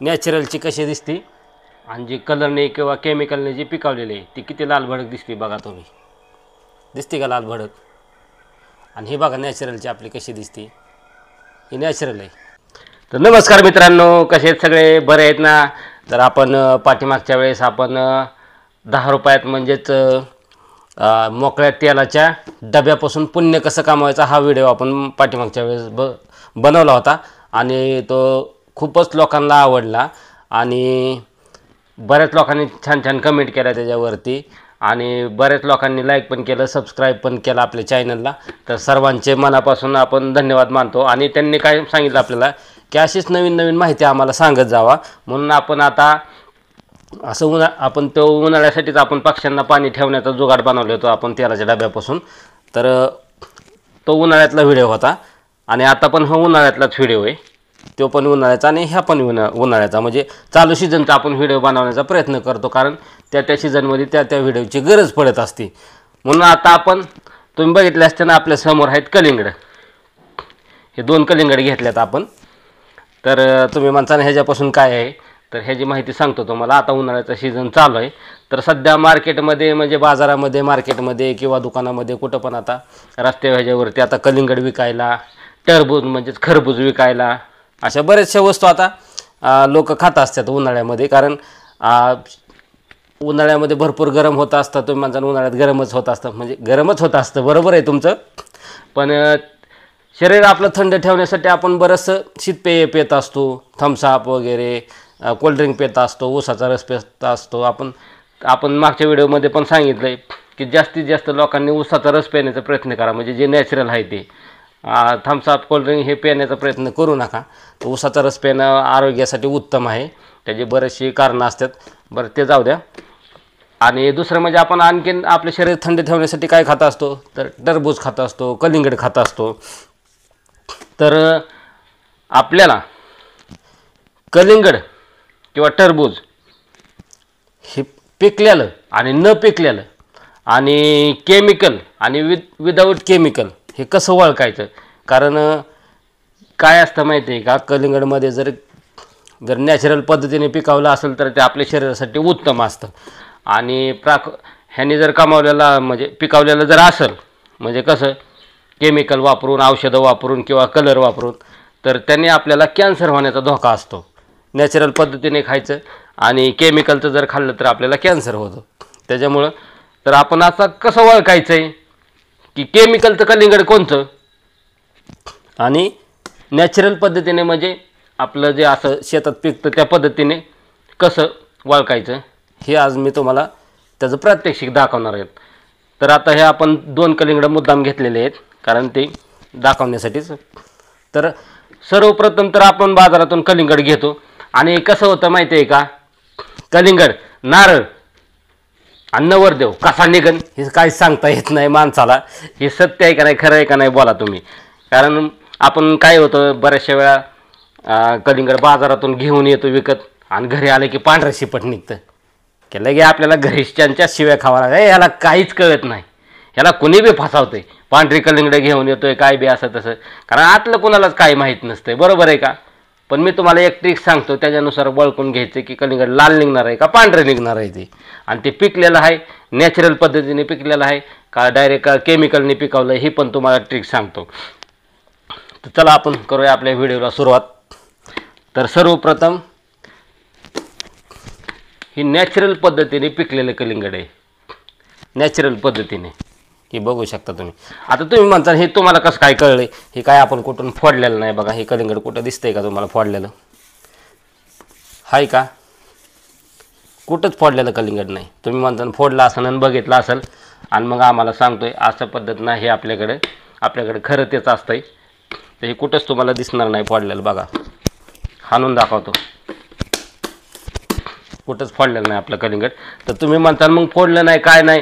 नॅचरलची कशी दिसते आणि जी कलरने किंवा केमिकलने जी पिकवलेली आहे ती किती लाल भडक दिसते बघा तुम्ही. दिसते का लाल भडक? आणि ही बघा नॅचरलची आपली कशी दिसते, ही नॅचरल आहे. तर नमस्कार मित्रांनो, कसे आहेत सगळे? बरे आहेत ना? तर आपण पाठीमागच्या वेळेस आपण 10 रुपयात म्हणजेच मोकळ्या तेलाच्या डब्यापासून पुण्य कसं कमवायचं हा व्हिडिओ आपण पाठीमागच्या वेळेस बनवला होता आणि तो खूपच लोकांना आवडला आणि बऱ्याच लोकांनी छान छान कमेंट केल्या त्याच्यावरती आणि बऱ्याच लोकांनी लाईक पण केलं, सबस्क्राईब पण केलं आपल्या चॅनलला. तर सर्वांचे मनापासून आपण धन्यवाद मानतो. आणि त्यांनी काय सांगितलं आपल्याला की अशीच नवीन नवीन माहिती आम्हाला सांगत जावा, म्हणून आपण आता असं आपण तो उन्हाळ्यासाठीच आपण पक्ष्यांना पाणी ठेवण्याचा जुगाड बनवला होतो आपण तेलाच्या डब्यापासून. तर तो उन्हाळ्यातला व्हिडिओ होता आणि आता पण हा उन्हाळ्यातलाच व्हिडिओ आहे. तो पण उन्हाळ्याचा आणि ह्या पण उन्हाळ्याचा, म्हणजे चालू सीझनचा आपण व्हिडिओ बनवण्याचा प्रयत्न करतो, कारण त्या सीझनमध्ये त्या व्हिडिओची गरज पडत असते. म्हणून आता आपण तुम्ही बघितले असते ना, आपल्या समोर आहेत कलिंगड. हे 2 कलिंगड घेतल्यात आपण. तर तुम्ही म्हणता ना ह्याच्यापासून काय आहे, तर ह्याची माहिती सांगतो तुम्हाला. आता उन्हाळ्याचा सीझन चालू आहे, तर सध्या मार्केटमध्ये म्हणजे बाजारामध्ये, मार्केटमध्ये किंवा दुकानामध्ये कुठं पण आता रस्त्यावर ह्याच्यावरती आता कलिंगड विकायला, टरबूज म्हणजेच खरबूज विकायला, अशा बऱ्याचशा वस्तू आता लोक खात असतात उन्हाळ्यामध्ये. कारण उन्हाळ्यामध्ये भरपूर गरम होत असतं. तुम्ही म्हणता उन्हाळ्यात गरमच होत असतं, म्हणजे गरमच होत असतं, बरोबर आहे तुमचं. पण शरीर आपलं थंड ठेवण्यासाठी आपण बरंचसं शीतपेय पित असतो, थम्सअप वगैरे, कोल्ड्रिंक पित असतो, ऊसाचा रस पित असतो. आपण मागच्या व्हिडिओमध्ये पण सांगितलं आहे की जास्तीत जास्त लोकांनी ऊसाचा रस पिण्याचा प्रयत्न करा, म्हणजे जे नॅचरल आहे ते. थम्सअप कोल्ड्रिंक हे पिण्याचा प्रयत्न करू नका. ऊसाचा रस पिणं आरोग्यासाठी उत्तम आहे, त्याची बरेचशी कारणं असतात. बरं ते जाऊ द्या. आणि दुसरं म्हणजे आपण आणखीन आपले शरीर थंड ठेवण्यासाठी काय खात असतो, तर टरबूज खात असतो, कलिंगड खात असतो. तर आपल्याला कलिंगड किंवा टरबूज हे पिकलेलं आणि न पिकलेलं आणि केमिकल आणि विदाऊट केमिकल हे कसं ओळखायचं? कारण काय असतं माहिती आहे का, कलिंगडमध्ये जर नॅचरल पद्धतीने पिकवलं असेल तर ते आपल्या शरीरासाठी उत्तम असतं. आणि ह्याने जर कमावलेला म्हणजे पिकवलेलं जर असेल, म्हणजे कसं केमिकल वापरून, औषधं वापरून किंवा कलर वापरून, तर त्याने आपल्याला कॅन्सर होण्याचा धोका असतो. नॅचरल पद्धतीने खायचं आणि केमिकलचं जर खाल्लं तर आपल्याला कॅन्सर होतं. त्याच्यामुळं तर आपण असं कसं ओळखायचं आहे की केमिकलचं कलिंगड कोणतं आणि नॅचरल पद्धतीने म्हणजे आपलं जे असं शेतात पिकतं त्या पद्धतीने कसं ओळखायचं, हे आज मी तुम्हाला त्याचं प्रात्यक्षिक दाखवणार आहे. तर आता हे आपण 2 कलिंगड मुद्दाम घेतलेले आहेत कारण ते दाखवण्यासाठीच. तर सर्वप्रथम तर आपण बाजारातून कलिंगड घेतो आणि कसं होतं माहिती आहे का, कलिंगड, नारळ आणि नवरदेव कसा निघन हे काहीच सांगता येत नाही माणसाला. हे सत्य आहे का नाही, खरं आहे का नाही बोला तुम्ही. कारण आपण काय होतं, बऱ्याचशा वेळा कलिंगड बाजारातून घेऊन येतो विकत आणि घरी आले की पांढरं शिपट निघतं की लगे आपल्याला घरच्यांच्या शिव्या खावा लागल्या. ह्याला काहीच कळत नाही, ह्याला कुणी बी फसावतंय. पांढरी कलिंगड घेऊन येतोय काय बी असं तसं, कारण आतलं कोणालाच काही माहीत नसतंय, बरोबर आहे का. पण मी तुम्हाला एक ट्रिक सांगतो, त्याच्यानुसार ओळखून घ्यायचं की कलिंगड लाल निघणार आहे का पांढरं निघणार आहे ते, आणि ते पिकलेलं आहे नॅचरल पद्धतीने पिकलेलं आहे का डायरेक्ट केमिकलने पिकवलं, हे पण तुम्हाला ट्रिक सांगतो. तर चला आपण करूया आपल्या व्हिडिओला सुरुवात. तर सर्वप्रथम ही नॅचरल पद्धतीने पिकलेलं कलिंगड आहे, नॅचरल पद्धतीने. हे बघू शकता तुम्ही. आता तुम्ही म्हणता हे तुम्हाला कसं काय कळलं, हे काय आपण कुठून फोडलेलं नाही. बघा हे कलिंगड कुठं दिसतंय का तुम्हाला फोडलेलं, हाय का? कुठंच फोडलेलं कलिंगड नाही. तुम्ही म्हणता फोडलं असेल आणि बघितलं असेल आणि मग आम्हाला सांगतोय असं पद्धत नाही. हे आपल्याकडे खरं तेच असतंय. तर हे कुठंच तुम्हाला दिसणार नाही फोडलेलं. बघा हाणून दाखवतो, कुठंच फोडलेलं नाही आपलं कलिंगड. तर तुम्ही म्हणता मग फोडलं नाही काय नाही,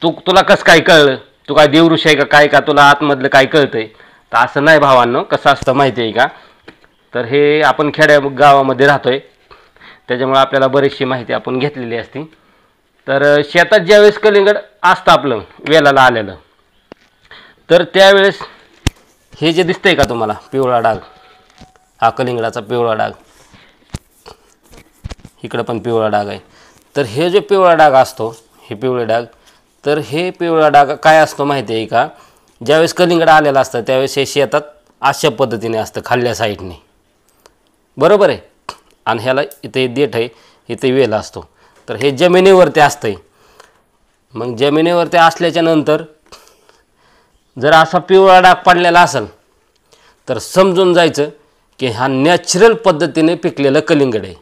तुला कसं काय कळलं, तू काय देवऋषी आहे का काय, का तुला आतमधलं काय कळतंय? तर असं नाही भावांनो. कसं असतं माहिती आहे का, तर हे आपण खेड्या गावामध्ये राहतोय त्याच्यामुळे आपल्याला बरीचशी माहिती आपण घेतलेली असते. तर शेतात ज्यावेळेस कलिंगड असतं आपलं वेलाला आलेलं, तर त्यावेळेस हे जे दिसतंय का तुम्हाला पिवळा डाग, हा कलिंगडाचा पिवळा डाग, इकडं पण पिवळा डाग आहे. तर हे जो पिवळा डाग असतो, हे पिवळे डाग, तर हे पिवळा डाग काय असतो माहिती आहे का? ज्यावेळेस कलिंगड आलेलं असतं त्यावेळेस हे शेतात अशा पद्धतीने असतं खाल्ल्या साईडने, बरोबर आहे. आणि ह्याला इथे देठ आहे, इथे वेल असतो. तर हे जमिनीवरती असतंय. मग जमिनीवरती असल्याच्या नंतर जर असा पिवळा डाग पडलेला असेल तर समजून जायचं की हा नॅचरल पद्धतीने पिकलेलं कलिंगड आहे.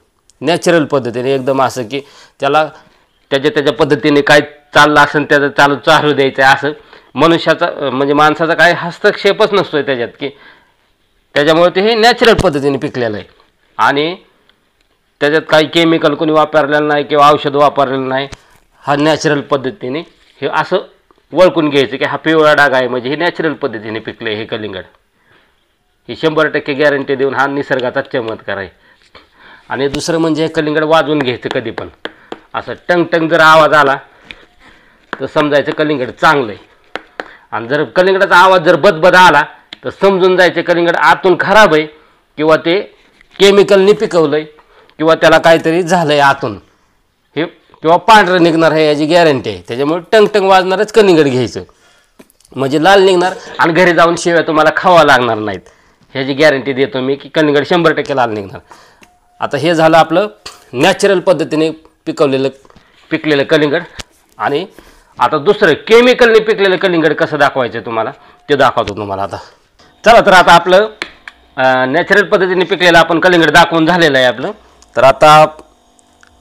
नॅचरल पद्धतीने एकदम असं की त्याला त्याच्या पद्धतीने काय चाललं असेल त्याचं चालू द्यायचं आहे. असं मनुष्याचा म्हणजे माणसाचा काही हस्तक्षेपच नसतोय त्याच्यात, की त्याच्यामुळे ते हे नॅचरल पद्धतीने पिकलेलं आहे. आणि त्याच्यात काही केमिकल कोणी वापरलेलं नाही किंवा औषध वापरलेलं नाही. हा नॅचरल पद्धतीने हे असं ओळखून घ्यायचं की हा पिवळा डाग आहे म्हणजे हे नॅचरल पद्धतीने पिकले हे कलिंगड. ही 100% गॅरंटी देऊन हा निसर्गाचा चमत्कार आहे. आणि दुसरं म्हणजे हे कलिंगड वाजवून घ्यायचं कधी पण. असं टंग टंग जर आवाज आला तर समजायचं कलिंगड चांगलं आहे. आणि जर कलिंगडाचा आवाज जर बदबद आला तर समजून जायचं कलिंगड आतून खराब आहे किंवा ते केमिकलनी पिकवलं आहे किंवा त्याला काहीतरी झालं आहे आतून, हे किंवा पांढरं निघणार आहे याची गॅरंटी आहे. त्याच्यामुळे टंग टंग वाजणारच कलिंगड घ्यायचं म्हणजे लाल निघणार आणि घरी जाऊन शिव्या तुम्हाला खावा लागणार नाहीत. ह्याची गॅरंटी देतो मी की कलिंगड 100% लाल निघणार. आता हे झालं आपलं नॅचरल पद्धतीने पिकलेलं कलिंगड. आणि आता दुसरं केमिकलने पिकलेलं कलिंगड कसं दाखवायचं तुम्हाला ते दाखवतो तुम्हाला आता. चला तर आता आपलं नॅचरल पद्धतीने पिकलेलं आपण कलिंगड दाखवून झालेलं आहे आपलं. तर आता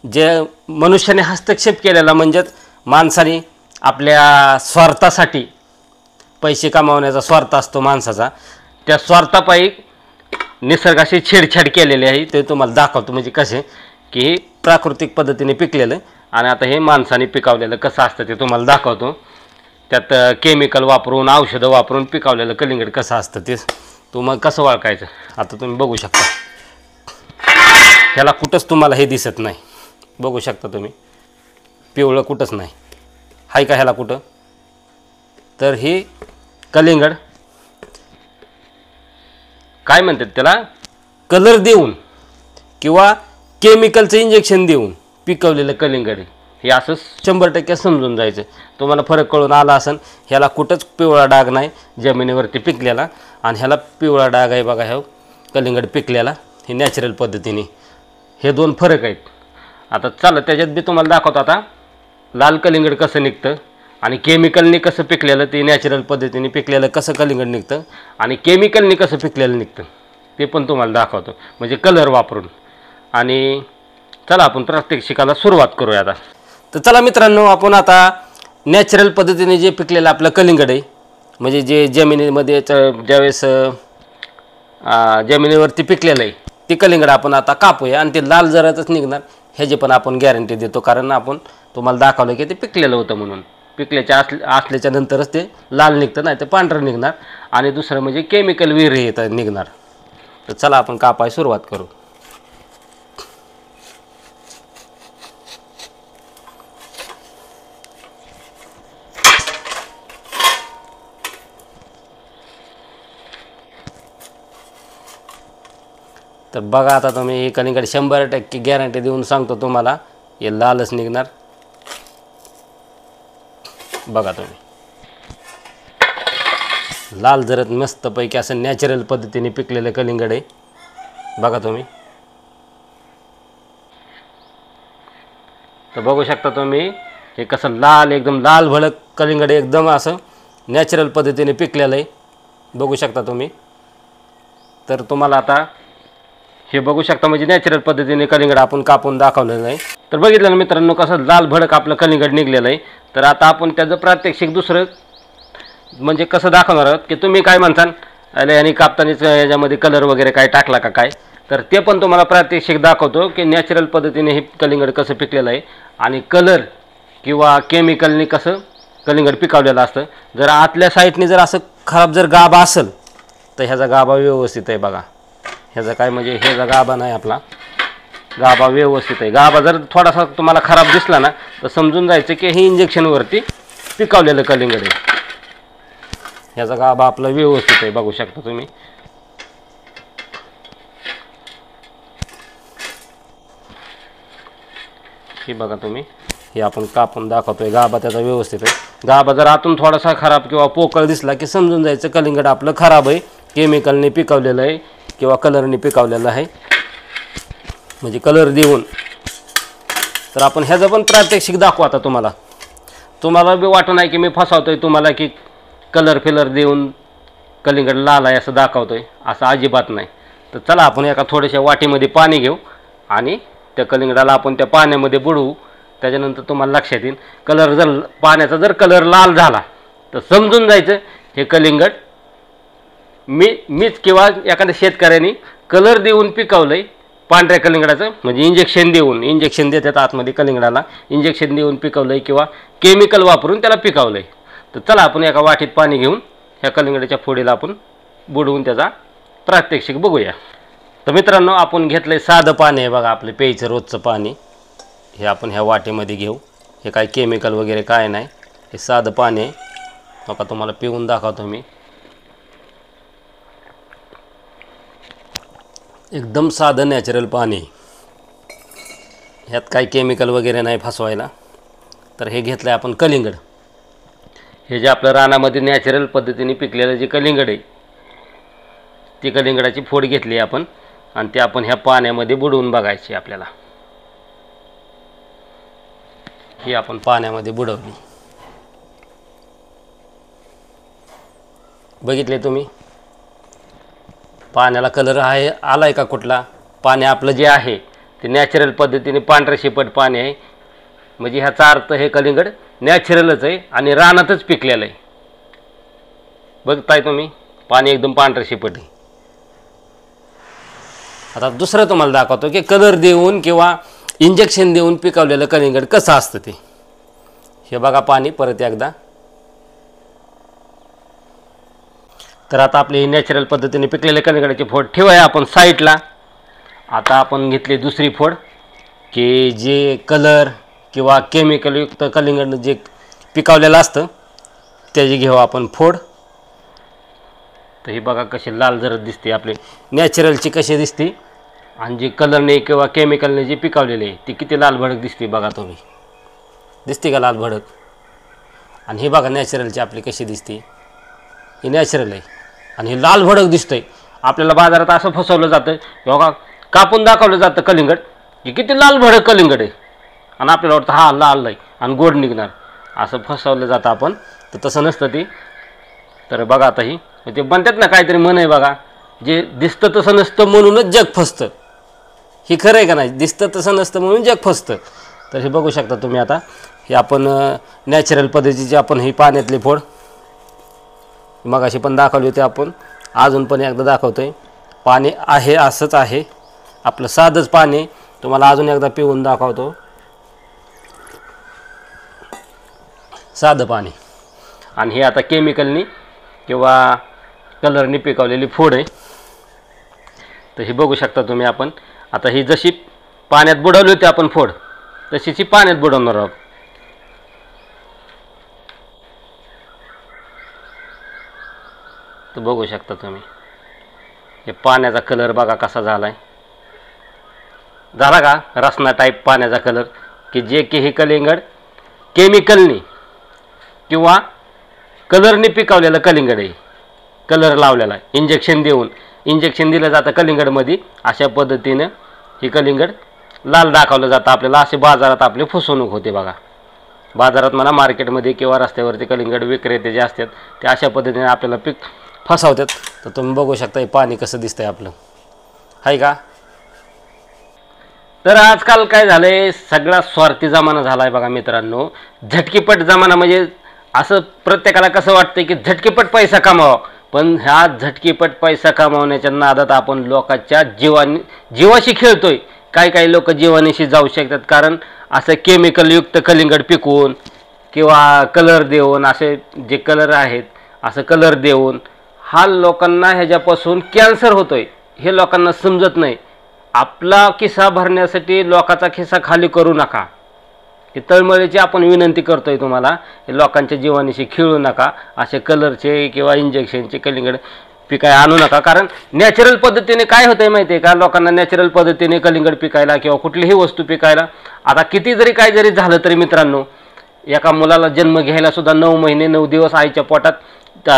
जे मनुष्याने हस्तक्षेप केलेला म्हणजेच माणसाने आपल्या स्वार्थासाठी पैसे कमावण्याचा स्वार्थ असतो माणसाचा, त्या स्वार्थापायी निसर्गाशी छेडछाड केलेली आहे ते तुम्हाला दाखवतो. म्हणजे कसे की हे प्राकृतिक पद्धतीने पिकलेलं आणि आता हे माणसाने पिकवलेलं कसं असतं ते तुम्हाला दाखवतो. त्यात केमिकल वापरून औषधं वापरून पिकवलेलं कलिंगड कसं असतं ते तुम्हाला कसं ओळखायचं आता तुम्ही बघू शकता. ह्याला कुठंच तुम्हाला हे दिसत नाही, बघू शकता तुम्ही, पिवळं कुठंच नाही आहे का ह्याला कुठं. तर हे कलिंगड काय म्हणतात त्याला, कलर देऊन किंवा केमिकलचं इंजेक्शन देऊन पिकवलेलं कलिंगड आहे. हे असं 100% समजून जायचं. तुम्हाला फरक कळून आला असेल. ह्याला कुठंच पिवळा डाग नाही जमिनीवरती पिकलेला आणि ह्याला पिवळा डाग आहे बघा. ह्या कलिंगड पिकलेला हे नॅचरल पद्धतीने. हे दोन फरक आहेत. आता चला त्याच्यात बी तुम्हाला दाखवतो आता लाल कलिंगड कसं निघतं आणि केमिकलने कसं पिकलेलं ते नॅचरल पद्धतीने पिकलेलं कसं कलिंगड निघतं आणि केमिकलने कसं पिकलेलं निघतं ते पण तुम्हाला दाखवतो म्हणजे कलर वापरून. आणि चला आपण प्रात्यक्षिकाला सुरुवात करूया आता. तर चला मित्रांनो आपण आता नॅचरल पद्धतीने जे पिकलेलं आपलं कलिंगड आहे म्हणजे जे जमिनीमध्ये ज्यावेळेस जमिनीवरती पिकलेलं आहे ते कलिंगड आपण आता कापूया आणि ते लाल जरातच निघणार ह्याची पण आपण गॅरंटी देतो. कारण आपण तुम्हाला दाखवलं की ते पिकलेलं होतं म्हणून. असल्याच्या नंतरच ते लाल निघतं, नाही ते पांढरं निघणार. आणि दुसरं म्हणजे केमिकल विरहित निघणार. तर चला आपण कापायला सुरुवात करू. तर बघा आता तुम्ही हे कलिंगड 100% गॅरंटी देऊन सांगतो तुम्हाला हे लालच निघणार. बघा तुम्ही लाल जरत मस्तपैकी असं नॅचरल पद्धतीने पिकलेलं कलिंगड आहे. बघा तुम्ही, तर बघू शकता तुम्ही हे कसं लाल एकदम लाल भडक कलिंगड एकदम असं नॅचरल पद्धतीने पिकलेलं आहे. बघू शकता तुम्ही. तर तुम्हाला आता हे बघू शकता म्हणजे नॅचरल पद्धतीने कलिंगड आपण कापून दाखवलेलं आहे. तर बघितलं ना मित्रांनो कसं लाल भडक आपलं कलिंगड निघलेलं आहे. तर आता आपण त्याचं प्रात्यक्षिक दुसरं म्हणजे कसं दाखवणार आहोत की तुम्ही काय म्हणताल अरे आणि कापतानीच याच्यामध्ये कलर वगैरे काय टाकला का काय, तर ते पण तुम्हाला प्रात्यक्षिक दाखवतो की नॅचरल पद्धतीने हे कलिंगड कसं पिकलेलं आहे आणि कलर किंवा केमिकलने कसं कलिंगड पिकवलेलं असतं. जर आतल्या साईडने जर असं खराब जर गाभा असेल तर ह्याचा गाभा व्यवस्थित आहे. बघा ह्याचा काय म्हणजे ह्याचा गाभा नाही, आपला गाभा व्यवस्थित आहे. गाभा जर थोडासा तुम्हाला खराब दिसला ना तर समजून जायचं की हे इंजेक्शनवरती पिकवलेलं कलिंगड आहे. ह्याचा गाभा आपला व्यवस्थित आहे. बघू शकता तुम्ही. हे बघा तुम्ही, हे आपण कापून दाखवतोय. गाभा त्याचा व्यवस्थित आहे. गाभा जर आतून थोडासा खराब किंवा पोकळ दिसला की समजून जायचं कलिंगड आपलं खराब आहे, केमिकलने पिकवलेलं आहे किंवा कलरने पिकवलेलं आहे. म्हणजे कलर देऊन. तर आपण ह्याचं पण प्रात्यक्षिक दाखवू आता तुम्हाला. तुम्हाला बी वाटू नाही की मी फसवतोय तुम्हाला की कलर फिलर देऊन कलिंगड लाल आहे असं दाखवतोय, असं अजिबात नाही. तर चला आपण एका थोड्याशा वाटीमध्ये पाणी घेऊ आणि त्या कलिंगडाला आपण त्या पाण्यामध्ये बुडवू. त्याच्यानंतर तुम्हाला लक्षात येईल. कलर जर पाण्याचा जर कलर लाल झाला तर समजून जायचं हे कलिंगड मीच किंवा एखाद्या शेतकऱ्याने कलर देऊन पिकवलंय. पांढऱ्या कलिंगडाचं म्हणजे इंजेक्शन देतात आतमध्ये कलिंगडाला, इंजेक्शन देऊन पिकवलंय किंवा केमिकल वापरून त्याला पिकवलंय. तर चला आपण एका वाटीत पाणी घेऊन ह्या कलिंगडाच्या फोडीला आपण बुडवून त्याचा प्रात्यक्षिक बघूया. तर मित्रांनो, आपण घेतलंय साधं पाणी आहे बघा, आपलं प्यायचं रोजचं पाणी. हे आपण ह्या वाटीमध्ये घेऊ. हे काय केमिकल वगैरे काय नाही, हे साधं पाणी आहे. बघा तुम्हाला पिऊन दाखवतो मी. एकदम साधं नॅचरल पाणी, ह्यात काही केमिकल वगैरे नाही फसवायला. तर हे घेतलं आहे आपण कलिंगड. हे जे आपलं रानामध्ये नॅचरल पद्धतीने पिकलेलं जे कलिंगड आहे, ती कलिंगडाची फोड घेतली आपण आणि ते आपण ह्या पाण्यामध्ये बुडवून बघायची आपल्याला. ही आपण पाण्यामध्ये बुडवली. बघितले तुम्ही पाण्याला कलर आहे आलाय का कुठला. पाणी आपलं जे आहे ते नॅचरल पद्धतीने पांढरं शिपट पाणी आहे. म्हणजे ह्याचा अर्थ हे कलिंगड नॅचरलच आहे आणि रानातच पिकलेलं आहे. बघताय तुम्ही पाणी एकदम पांढरं शिपट आहे. आता दुसरं तुम्हाला दाखवतो की कलर देऊन किंवा इंजेक्शन देऊन पिकवलेलं कलिंगड कसं असतं ते. हे बघा पाणी परत एकदा. तर आता आपली नॅचरल पद्धतीने पिकलेले कलिंगडाची फोड ठेवूया आपण साईडला. आता आपण घेतली दुसरी फोड की जे कलर किंवा केमिकलयुक्त कलिंगड जे पिकवलेलं असतं त्याची घेऊ आपण फोड. तर हे बघा कशी लाल जरद दिसते, आपली नॅचरलची कशी दिसते आणि जी कलरने किंवा केमिकलने जी पिकवलेली आहे ती किती लाल भडक दिसते बघा तुम्ही. दिसते का लाल भडक. आणि हे बघा नॅचरलची आपली कशी दिसते, ही नॅचरल आहे आणि हे लाल भडक दिसतंय. आपल्याला बाजारात असं फसवलं जातं, बघा कापून दाखवलं जातं कलिंगड की किती लाल भडक कलिंगड आहे आणि आपल्याला वाटतं हा लाल आहे आणि गोड निघणार, असं फसवलं जातं आपण. तर तसं नसतं ते. तर बघा आता ही ते म्हणतात ना काहीतरी म्हण आहे बघा, जे दिसतं तसं नसतं म्हणूनच जग फसतं. हे खरं आहे का नाही, दिसतं तसं नसतं म्हणून जग फसतं. तर हे बघू शकता तुम्ही. आता हे आपण नॅचरल पद्धतीची आपण ही पाण्यातली फोड मगाशी पण दाखवली होती आपण, अजून पण एकदा दाखवतोय. पाणी आहे असंच आहे, आपलं साधंच पाणी. तुम्हाला अजून एकदा पिऊन दाखवतो. साधं पाणी. आणि हे आता केमिकलनी किंवा कलरनी पिकवलेली फोड आहे. तर ही बघू शकता तुम्ही. आपण आता ही जशी पाण्यात बुडवली होती आपण फोड, तशीच ही पाण्यात बुडवणार आहोत. तर बघू शकता तुम्ही हे पाण्याचा कलर बघा कसा झालाय. झाला का रसना टाईप पाण्याचा कलर, की जे की हे कलिंगड केमिकलनी किंवा कलरने पिकवलेलं कलिंगड आहे. कलर लावलेला आहे इंजेक्शन दिलं जातं कलिंगडमध्ये. अशा पद्धतीनं हे कलिंगड लाल दाखवलं जातं आपल्याला. असे बाजारात आपली फसवणूक होते बघा. बाजारात म्हणा मार्केटमध्ये किंवा रस्त्यावरती कलिंगड विक्रेते जे असतात ते अशा पद्धतीने आपल्याला फसवतात. तर तुम्ही बघू शकता हे पाणी कसं दिसतंय आपलं, आहे का. तर आजकाल काय झालंय, सगळा स्वार्थी जमाना झाला आहे बघा मित्रांनो. झटकीपट जमाना. म्हणजे असं प्रत्येकाला कसं वाटतं की झटकीपट पैसा कमावा, पण ह्या झटकीपट पैसा कमावण्याच्या नादात आपण लोकांच्या जीवाशी खेळतोय. काही लोक जीवानीशी जाऊ शकतात, कारण असं केमिकलयुक्त कलिंगड पिकवून किंवा कलर देऊन, असे जे कलर आहेत असं कलर देऊन हा लोकांना ह्याच्यापासून कॅन्सर होतोय. हे लोकांना समजत नाही. आपला खिसा भरण्यासाठी लोकांचा खिसा खाली करू नका. ही तळमळीची आपण विनंती करतोय तुम्हाला. हे लोकांच्या जीवानीशी खेळू नका. असे कलरचे किंवा इंजेक्शनचे कलिंगड पिकाय आणू नका. कारण नॅचरल पद्धतीने काय होतंय माहिती आहे का, लोकांना नॅचरल पद्धतीने कलिंगड पिकायला किंवा कुठलीही वस्तू पिकायला आता किती जरी काय जरी झालं तरी मित्रांनो, एका मुलाला जन्म घ्यायला सुद्धा 9 महिने 9 दिवस आईच्या पोटात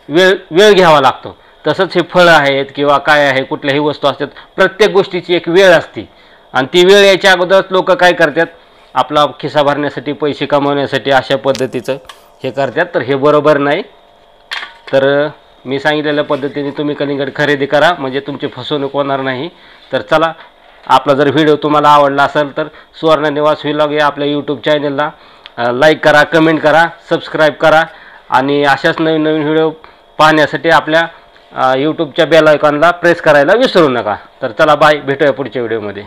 वेळ घ्यावा लागतो. तसंच हे फळं आहेत किंवा काय आहे कुठल्याही वस्तू असतात, प्रत्येक गोष्टीची एक वेळ असते आणि ती वेळ यायच्या अगोदरच लोक काय करतात, आपला खिसा भरण्यासाठी पैसे कमवण्यासाठी अशा पद्धतीचं हे करतात. तर हे बरोबर नाही. तर मी सांगितलेल्या पद्धतीने तुम्ही कलिंगड खरेदी करा, म्हणजे तुमची फसवणूक होणार नाही. तर चला, आपला जर व्हिडिओ तुम्हाला आवडला असेल तर सुवर्ण निवास व्लॉग या आपल्या यूट्यूब चॅनलला लाईक करा, कमेंट करा, सबस्क्राईब करा आणि अशाच नवीन नवीन व्हिडिओ पाहण्यासाठी आपल्या यूट्यूबच्या बेल आयकॉनला प्रेस करायला विसरू नका. तर चला बाय, भेटूया पुढच्या व्हिडिओमध्ये.